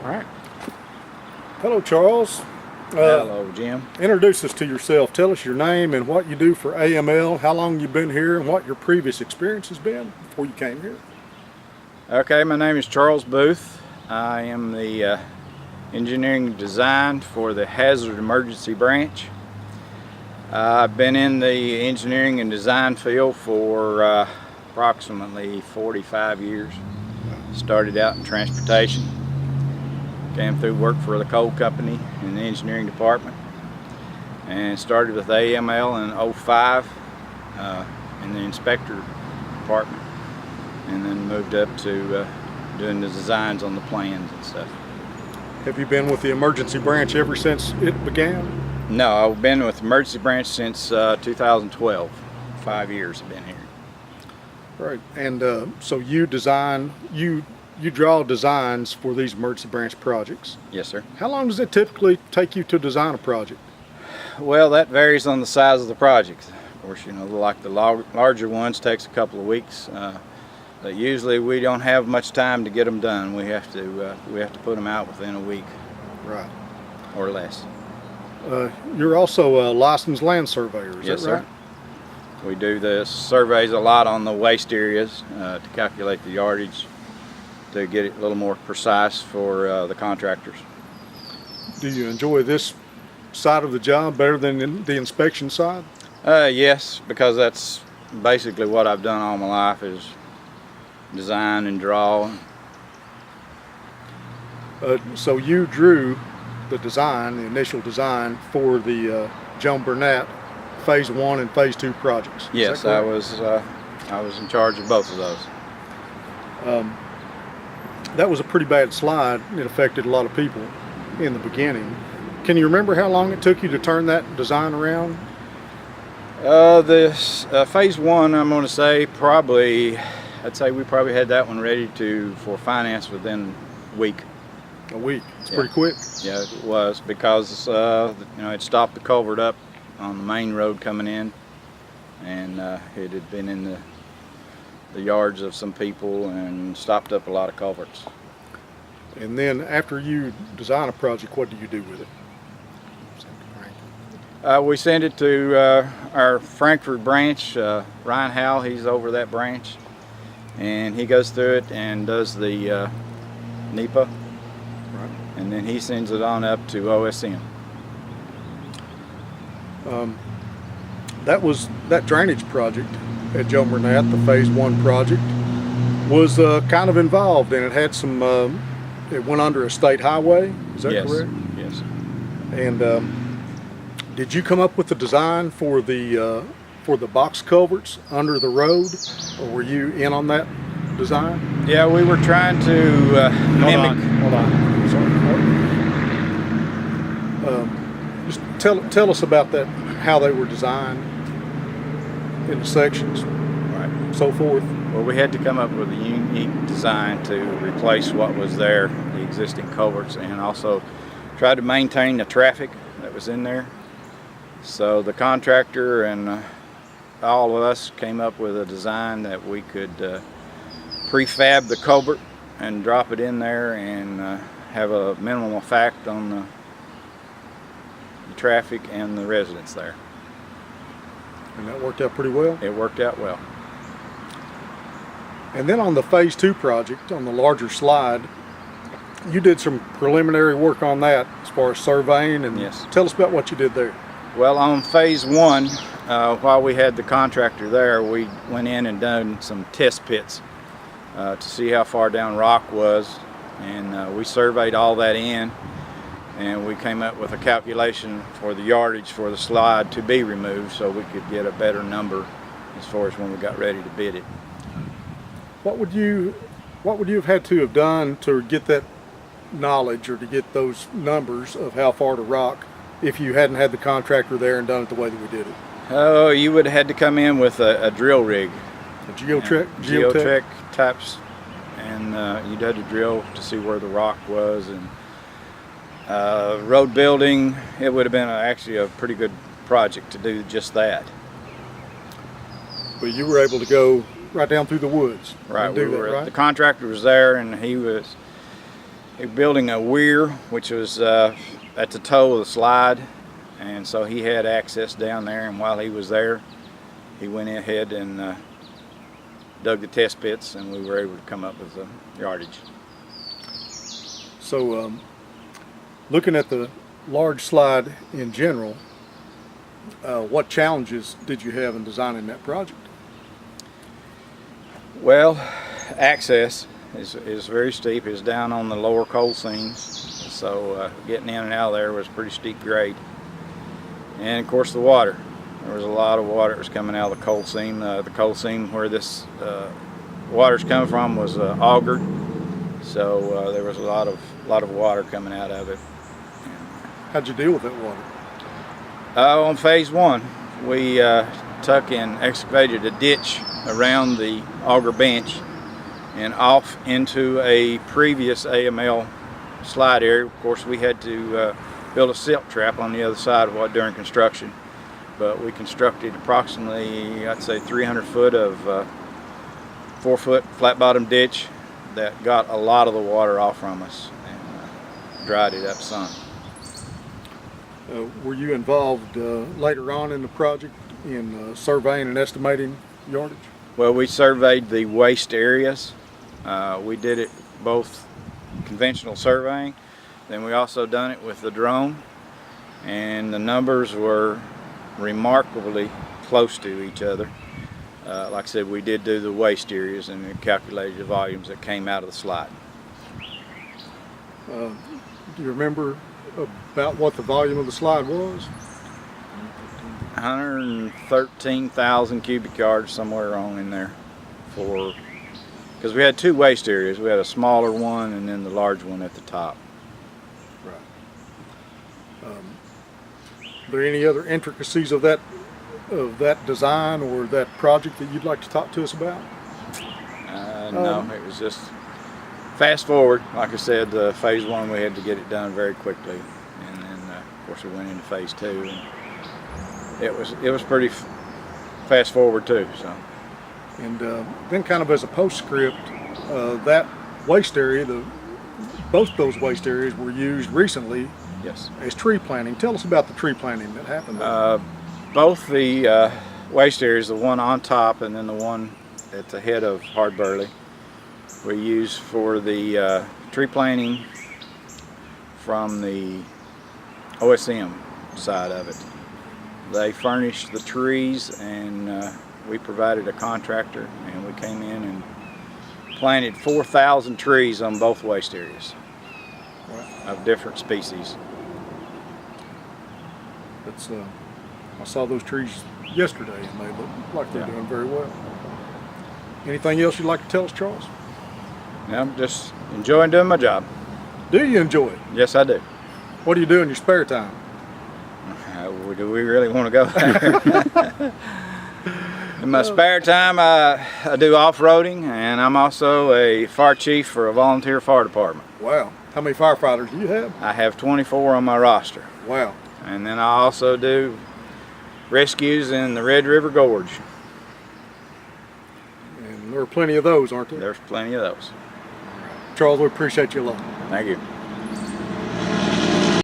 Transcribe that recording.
All right. Hello, Charles. Hello, Jim. Introduce us to yourself. Tell us your name and what you do for AML, how long you've been here, and what your previous experience has been before you came here. Okay, my name is Charles Booth. I am the engineering design for the Hazard Emergency Branch. I've been in the engineering and design field for approximately 45 years. Started out in transportation. Came through work for the coal company in the engineering department, and started with AML in '05 in the inspector department, and then moved up to doing the designs on the plans and stuff. Have you been with the emergency branch ever since it began? No, I've been with the emergency branch since 2012. 5 years I've been here. Right. And so you design, you draw designs for these emergency branch projects. Yes, sir. How long does it typically take you to design a project? Well, that varies on the size of the project. Of course, you know, like the larger ones takes a couple of weeks. But usually we don't have much time to get them done. We have to put them out within a week. Right. Or less. You're also a licensed land surveyor, is Yes, that right? sir. We do the surveys a lot on the waste areas to calculate the yardage, to get it a little more precise for the contractors. Do you enjoy this side of the job better than the inspection side? Yes, because that's basically what I've done all my life, is design and draw. So you drew the design, the initial design for the Joan Burnett Phase 1 and Phase 2 projects. Yes, I was in charge of both of those. That was a pretty bad slide. It affected a lot of people in the beginning. Can you remember how long it took you to turn that design around? This Phase 1, I'm going to say I'd say we probably had that one ready for finance within a week. A week. It's Yeah. pretty quick. Yeah, it was, because you know, it stopped the culvert up on the main road coming in, and it had been in the yards of some people and stopped up a lot of culverts. And then after you design a project, what do you do with it? We send it to our Frankfurt branch. Ryan Howell, he's over that branch, and he goes through it and does the NEPA, Right. and then he sends it on up to OSM. That drainage project at Joan Burnett, the Phase 1 project, was kind of involved, and it had some. It went under a state highway. Is that Yes. correct? Yes. And did you come up with the design for the box culverts under the road, or were you in on that design? Yeah, we were trying to mimic. Hold on. Sorry. Just tell us about that, how they were designed in the sections, Right. so forth. Well, we had to come up with a unique design to replace what was there, the existing culverts, and also try to maintain the traffic that was in there. So the contractor and all of us came up with a design that we could prefab the culvert and drop it in there and have a minimal effect on the traffic and the residents there. And that worked out pretty well. It worked out well. And then on the Phase 2 project, on the larger slide, you did some preliminary work on that as far as surveying, and Yes. tell us about what you did there. Well, on Phase 1, while we had the contractor there, we went in and done some test pits to see how far down rock was, and we surveyed all that in, and we came up with a calculation for the yardage for the slide to be removed, so we could get a better number as far as when we got ready to bid it. What would you have had to have done to get that knowledge, or to get those numbers of how far to rock, if you hadn't had the contractor there and done it the way that we did it? Oh, you would have had to come in with a drill rig. A geotech? Geotech types, and you'd had to drill to see where the rock was, and road building, it would have been actually a pretty good project to do just that. But you were able to go right down through the woods. Right, and do we were, that, right? the contractor was there, and he was He was building a weir, which was at the toe of the slide, and so he had access down there, and while he was there, he went ahead and dug the test pits, and we were able to come up with the yardage. So looking at the large slide in general, what challenges did you have in designing that project? Well, access is very steep. It's down on the lower coal seams, so getting in and out of there was pretty steep grade. And of course the water. There was a lot of water that was coming out of the coal seam. The coal seam where this water's coming from was augered, so there was a lot of water coming out of it. How'd you deal with that water? On phase one, we took and excavated a ditch around the auger bench and off into a previous AML slide area. Of course, we had to build a silt trap on the other side of what during construction, but we constructed approximately, I'd say, 300 foot of 4-foot flat bottom ditch that got a lot of the water off from us and dried it up some. Were you involved later on in the project in surveying and estimating yardage? Well, we surveyed the waste areas. We did it both conventional surveying, then we also done it with the drone, and the numbers were remarkably close to each other. Like I said, we did do the waste areas and we calculated the volumes that came out of the slide. Do you remember about what the volume of the slide was? 113,000 cubic yards, somewhere around in there, because we had two waste areas. We had a smaller one and then the large one at the top. Right. Are there any other intricacies of that design or that project that you'd like to talk to us about? No, it was just fast forward. Like I said, phase one, we had to get it done very quickly, and then of course we went into phase two, and it was pretty fast forward too. So, and then kind of as a postscript, that waste area, both those waste areas were used recently. Yes. As tree planting. Tell us about the tree planting that happened there. Both the waste areas, the one on top and then the one at the head of Hard Burley, were used for the tree planting from the OSM side of it. They furnished the trees, and we provided a contractor, and we came in and planted 4,000 trees on both waste areas of different species. I saw those trees yesterday, and they look like they're doing very well. Anything else you'd like to tell us, Charles? I'm just enjoying doing my job. Do you enjoy it? Yes, I do. What do you do in your spare time? Do we really want to go there? In my spare time, I do off-roading, and I'm also a fire chief for a volunteer fire department. Wow. How many firefighters do you have? I have 24 on my roster. Wow. And then I also do rescues in the Red River Gorge. And there are plenty of those, aren't there? There's plenty of those. Charles, we appreciate you a lot. Thank you.